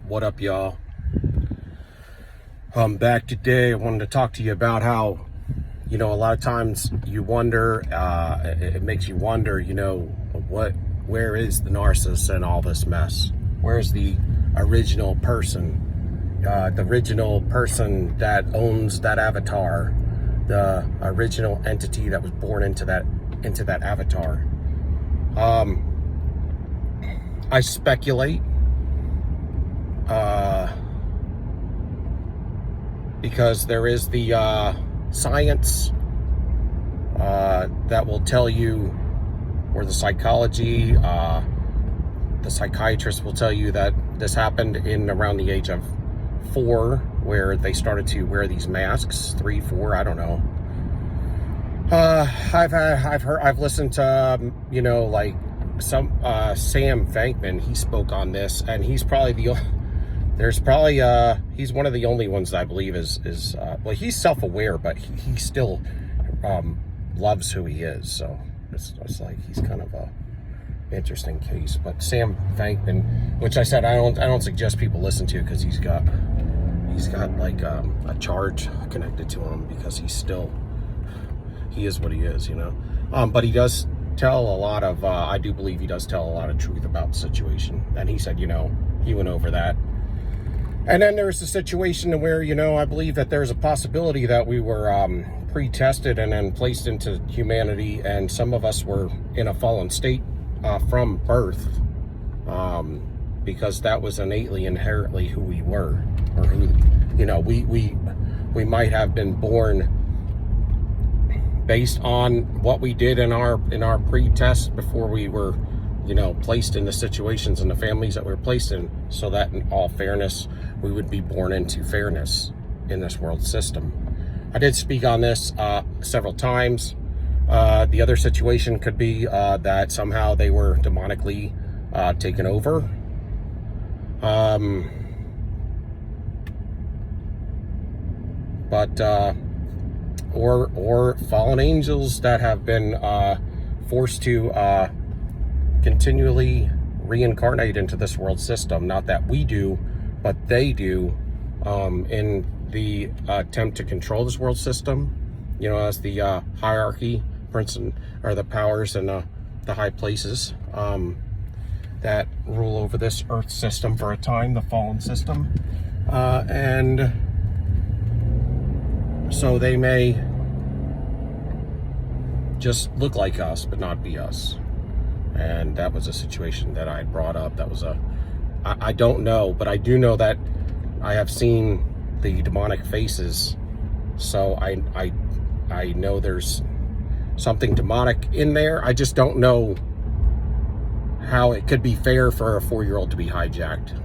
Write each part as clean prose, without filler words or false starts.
What up, y'all? I'm back today. I wanted to talk to you about how, a lot of times you wonder, it makes you wonder, where is the narcissist in all this mess? Where's the original person? The original person that owns that avatar, the original entity that was born into that avatar. I speculate, because there is the science that will tell you, or the psychology, the psychiatrist will tell you that this happened in around the age of 4, where they started to wear these masks. 3, 4, I don't know. I've listened to some Sam Bankman. He spoke on this, and he's probably he's one of the only ones that I believe is he's self-aware, but he still loves who he is. So it's like he's kind of a interesting case. But Sam Bankman, which I said I don't suggest people listen to, because he's got like a charge connected to him, because he is what he is, but he does tell a lot of I do believe he does tell a lot of truth about the situation. And he said, he went over that. And then there's the situation where, I believe that there's a possibility that we were pre-tested and then placed into humanity, and some of us were in a fallen state from birth, because that was innately, inherently who we were, or who, we might have been born based on what we did in our pre-test before we were, placed in the situations and the families that we were placed in, so that in all fairness, we would be born into fairness in this world system. I did speak on this several times. The other situation could be that somehow they were demonically taken over. Or fallen angels that have been forced to continually reincarnate into this world system. Not that we do, but they do, in the attempt to control this world system, as the hierarchy, or the powers and the high places that rule over this earth system for a time, the fallen system. And so they may just look like us, but not be us. And that was a situation that I had brought up. That was I don't know, but I do know that I have seen the demonic faces. So I know there's something demonic in there. I just don't know how it could be fair for a 4-year-old to be hijacked.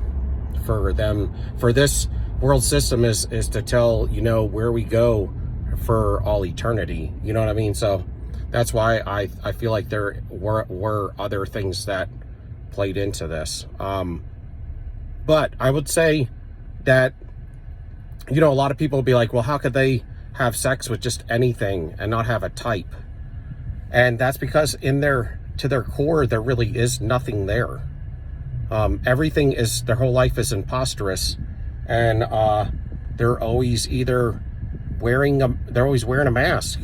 For this world system is to tell, where we go for all eternity. You know what I mean? So that's why I feel like there were other things that played into this. But I would say that, a lot of people will be like, well, how could they have sex with just anything and not have a type? And that's because to their core, there really is nothing there. Everything is, their whole life is imposterous, and they're always wearing a mask.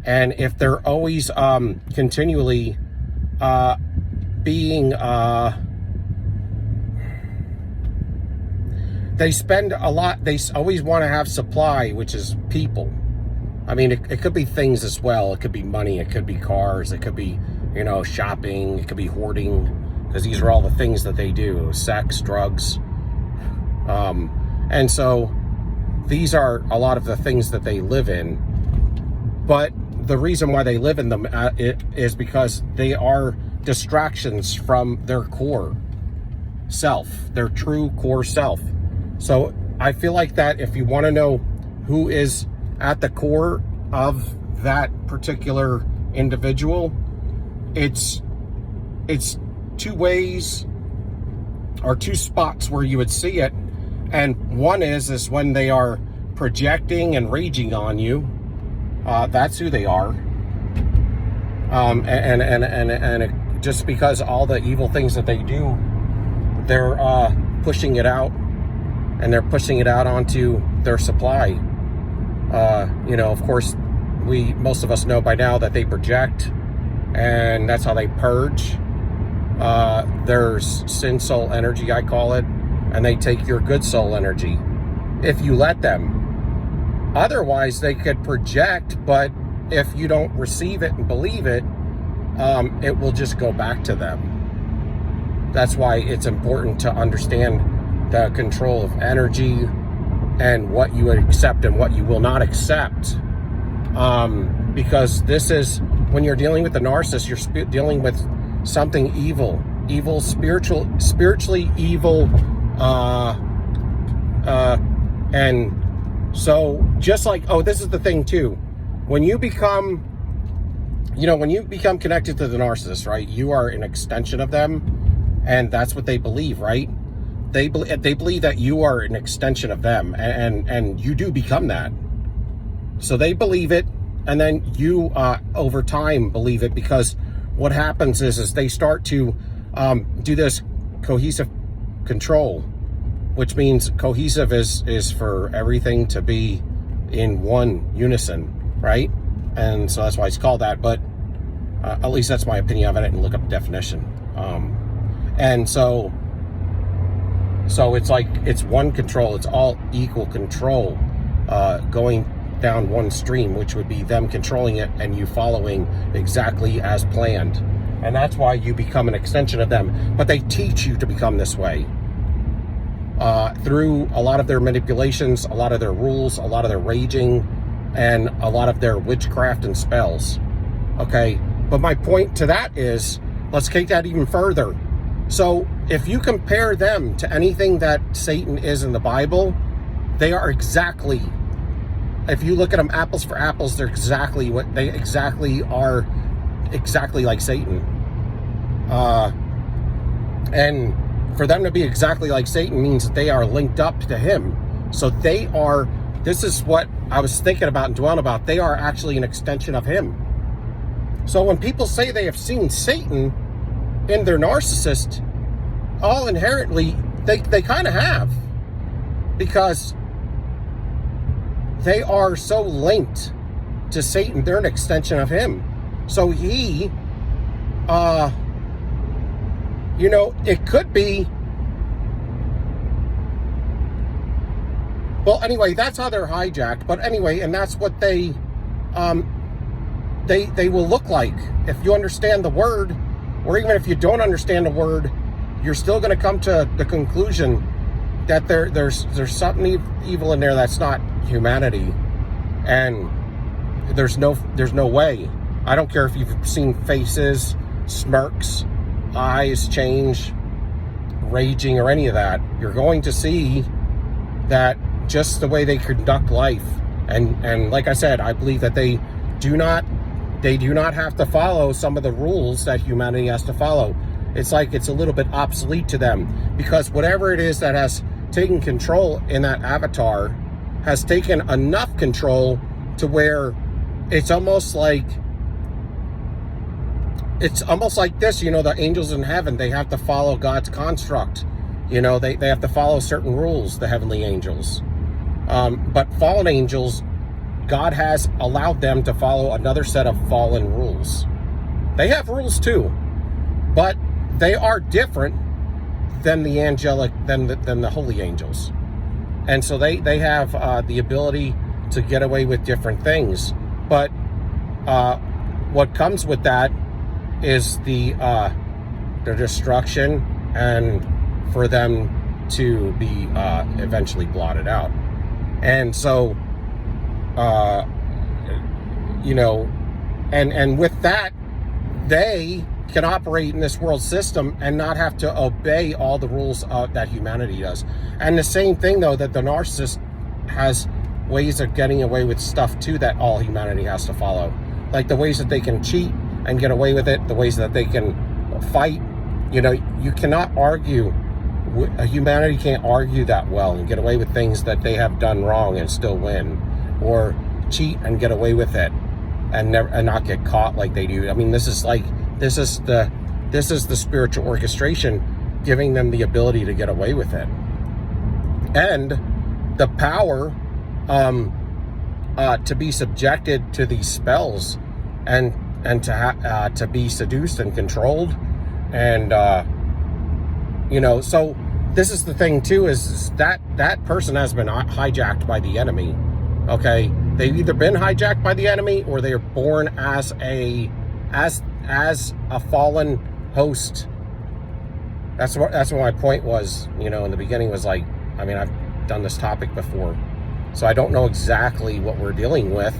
And if they're always continually being they spend a lot, they always want to have supply, which is people. I mean, it could be things as well. It could be money, it could be cars, it could be, shopping, it could be hoarding, because these are all the things that they do: sex, drugs. And so these are a lot of the things that they live in. But the reason why they live in them is because they are distractions from their core self, their true core self. So I feel like that if you want to know who is at the core of that particular individual, it's 2 ways, or 2 spots where you would see it. And one is when they are projecting and raging on you. That's who they are. And just because all the evil things that they do, they're pushing it out, and they're pushing it out onto their supply. Of course, most of us know by now that they project, and that's how they purge. There's sin soul energy, I call it, and they take your good soul energy if you let them. Otherwise, they could project, but if you don't receive it and believe it, it will just go back to them. That's why it's important to understand the control of energy and what you accept and what you will not accept. Because this is, when you're dealing with the narcissist, you're dealing with something evil, spiritually evil. And so just like, this is the thing too. When you become connected to the narcissist, right, you are an extension of them, and that's what they believe, right? They believe that you are an extension of them, and you do become that. So they believe it, and then you, over time, believe it, because what happens is they start to do this cohesive control, which means cohesive is for everything to be in one unison, right? And so that's why it's called that, but at least that's my opinion of it, and look up the definition. And so it's like, it's one control, it's all equal control, going down one stream, which would be them controlling it and you following exactly as planned. And that's why you become an extension of them. But they teach you to become this way through a lot of their manipulations, a lot of their rules, a lot of their raging, and a lot of their witchcraft and spells. Okay, but my point to that is, let's take that even further. So if you compare them to anything that Satan is in the Bible, they are exactly, if you look at them apples for apples, they're exactly what they exactly are, exactly like Satan. And for them to be exactly like Satan means that they are linked up to him. So they are, this is what I was thinking about and dwelling about, they are actually an extension of him. So when people say they have seen Satan in their narcissist, all inherently, they kind of have. Because they are so linked to Satan, they're an extension of him. So he, it could be, well, anyway, that's how they're hijacked. But anyway, and that's what they will look like. If you understand the word, or even if you don't understand the word, you're still going to come to the conclusion that there's something evil in there that's not humanity, and there's no way. I don't care if you've seen faces, smirks, eyes change, raging, or any of that. You're going to see that just the way they conduct life. And like I said, I believe that they do not have to follow some of the rules that humanity has to follow. It's like it's a little bit obsolete to them, because whatever it is that has taken control in that avatar has taken enough control to where it's almost like this, the angels in heaven, they have to follow God's construct. They have to follow certain rules, the heavenly angels. But fallen angels, God has allowed them to follow another set of fallen rules. They have rules too, but they are different than the angelic, than the holy angels. And so they have the ability to get away with different things. But what comes with that is their destruction, and for them to be eventually blotted out. And so, and with that, they can operate in this world system and not have to obey all the rules that humanity does. And the same thing, though, that the narcissist has ways of getting away with stuff too that all humanity has to follow. Like the ways that they can cheat and get away with it, the ways that they can fight. You cannot argue. Humanity can't argue that well and get away with things that they have done wrong and still win, or cheat and get away with it and not get caught like they do. I mean, this is the spiritual orchestration giving them the ability to get away with it. And the power to be subjected to these spells and to be seduced and controlled. And, so this is the thing too, is that person has been hijacked by the enemy. Okay. They've either been hijacked by the enemy, or they are born as a fallen host. That's what my point was, in the beginning, was like, I've done this topic before, so I don't know exactly what we're dealing with,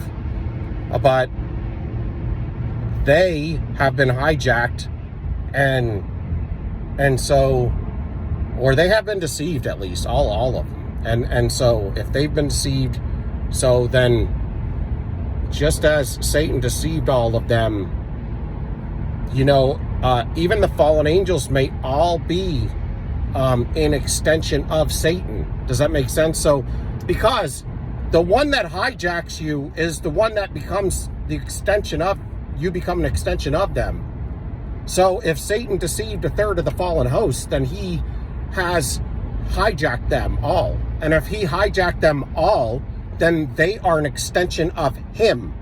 but they have been hijacked, and so, or they have been deceived, at least all of them. And so if they've been deceived, so then, just as Satan deceived all of them, even the fallen angels may all be an extension of Satan. Does that make sense? So, because the one that hijacks you is the one that becomes the extension of, you become an extension of them. So if Satan deceived a third of the fallen host, then he has hijacked them all. And if he hijacked them all, then they are an extension of him.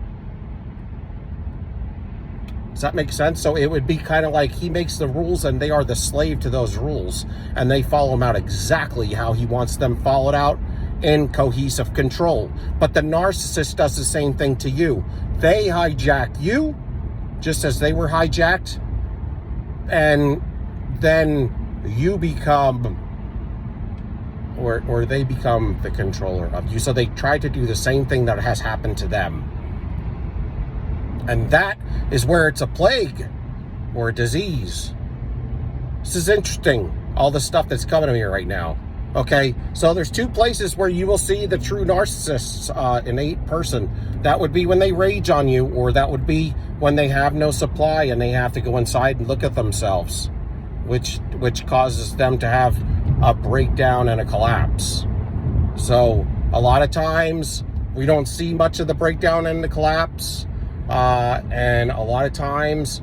Does that make sense? So it would be kind of like he makes the rules and they are the slave to those rules, and they follow him out exactly how he wants them followed out in cohesive control. But the narcissist does the same thing to you. They hijack you just as they were hijacked, and then you become, or they become the controller of you. So they try to do the same thing that has happened to them. And that is where it's a plague or a disease. This is interesting, all the stuff that's coming to me right now. Okay, so there's two places where you will see the true narcissist's innate person. That would be when they rage on you, or that would be when they have no supply and they have to go inside and look at themselves, which causes them to have a breakdown and a collapse. So a lot of times we don't see much of the breakdown and the collapse. And a lot of times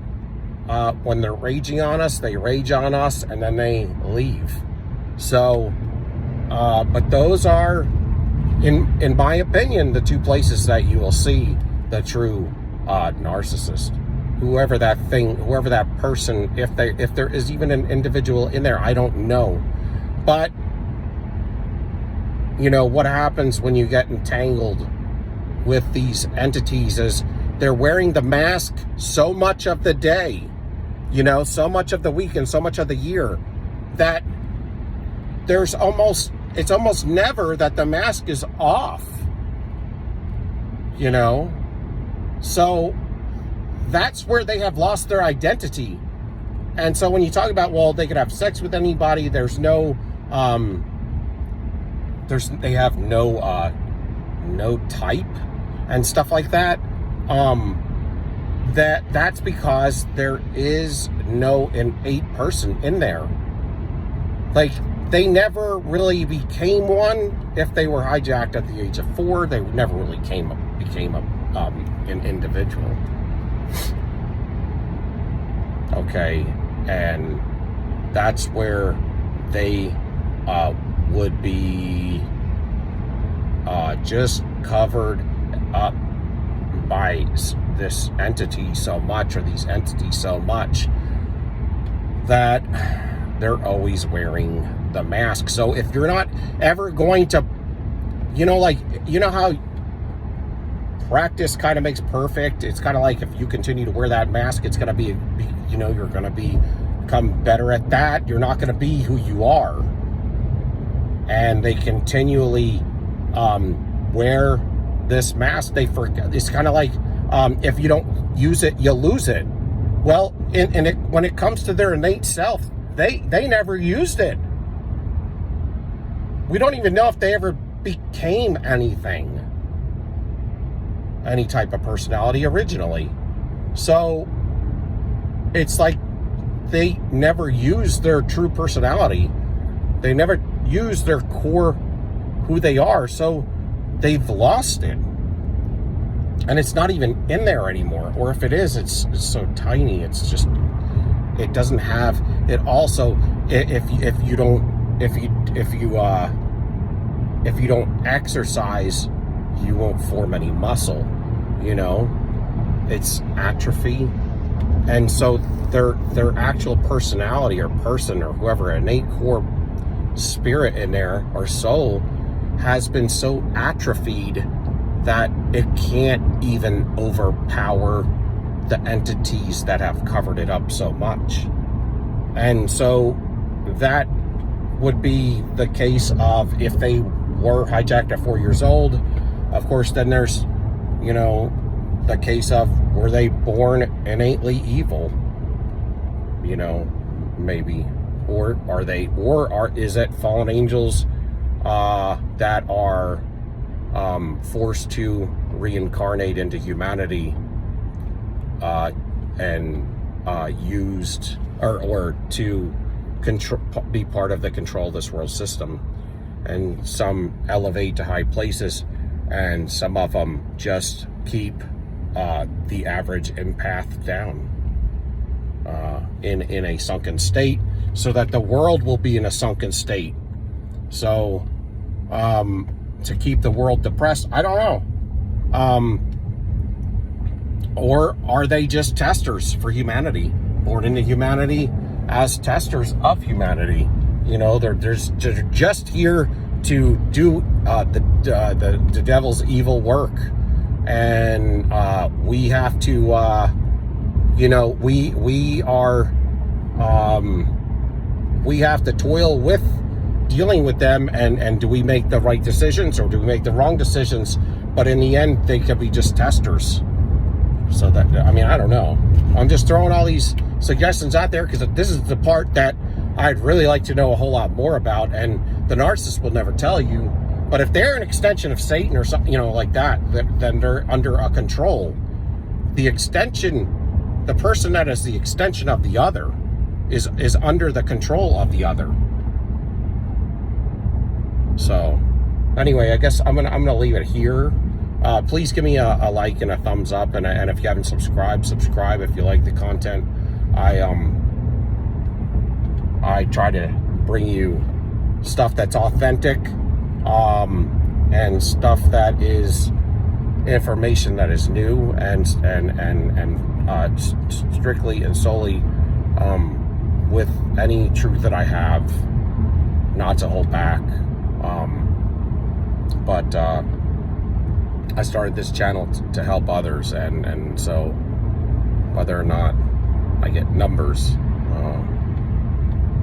when they're raging on us, they rage on us and then they leave. So, but those are, in my opinion, the two places that you will see the true narcissist. Whoever that person, if there is even an individual in there, I don't know. But, what happens when you get entangled with these entities is they're wearing the mask so much of the day, so much of the week and so much of the year, that it's almost never that the mask is off, So that's where they have lost their identity. And so when you talk about, well, they could have sex with anybody, there's no, they have no type and stuff like that. That's because there is no innate person in there. Like, they never really became one. If they were hijacked at the age of 4, they never really became an individual. Okay, and that's where they would be just covered up by this entity so much, or these entities so much, that they're always wearing the mask. So if you're not ever going to, how practice kind of makes perfect. It's kind of like if you continue to wear that mask, it's going to be you're going to become better at that. You're not going to be who you are. And they continually wear this mask. They forget. It's kind of like if you don't use it, you lose it. Well, when it comes to their innate self, they never used it. We don't even know if they ever became anything, any type of personality originally. So it's like they never used their true personality. They never used their core, who they are. So they've lost it. And it's not even in there anymore. Or if it is, it's so tiny. It's just, it doesn't have, it also if you don't exercise, you won't form any muscle. You know, it's atrophy, and so their actual personality or person or whoever, innate core spirit in there or soul has been so atrophied that it can't even overpower the entities that have covered it up so much. And so that would be the case of if they were hijacked at 4 years old. Of course, then there's, you know, the case of were they born innately evil? You know, maybe. Or is it fallen angels that are forced to reincarnate into humanity and used or to be part of the control of this world system, and some elevate to high places, and some of them just keep the average empath down in a sunken state, so that the world will be in a sunken state. So to keep the world depressed, I don't know. Or are they just testers for humanity, born into humanity as testers of humanity? You know, they're just here to do the devil's evil work, and we have to, you know, we have to toil with dealing with them, and do we make the right decisions or do we make the wrong decisions? But in the end, they could be just testers. So that, I mean, I don't know. I'm just throwing all these suggestions out there because this is the part that I'd really like to know a whole lot more about, and the narcissist will never tell you. But if they're an extension of Satan or something, you know, like that, then they're under a control. The person that is the extension of the other is under the control of the other. So anyway, I guess I'm gonna leave it here. Please give me a like and a thumbs up, and if you haven't subscribed, subscribe if you like the content. I try to bring you stuff that's authentic, and stuff that is information that is new and strictly and solely with any truth that I have, not to hold back. But I started this channel to help others, and so whether or not I get numbers,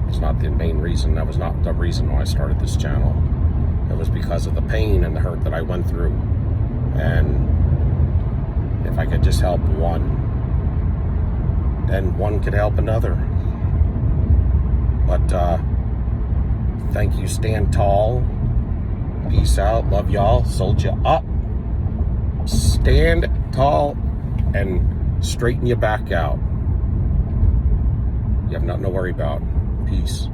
it's not the main reason. That was not the reason why I started this channel. It was because of the pain and the hurt that I went through, and if I could just help one, then one could help another. But thank you, stand tall, peace out, love y'all, sold you up. Stand tall and straighten your back out. You have nothing to worry about. Peace.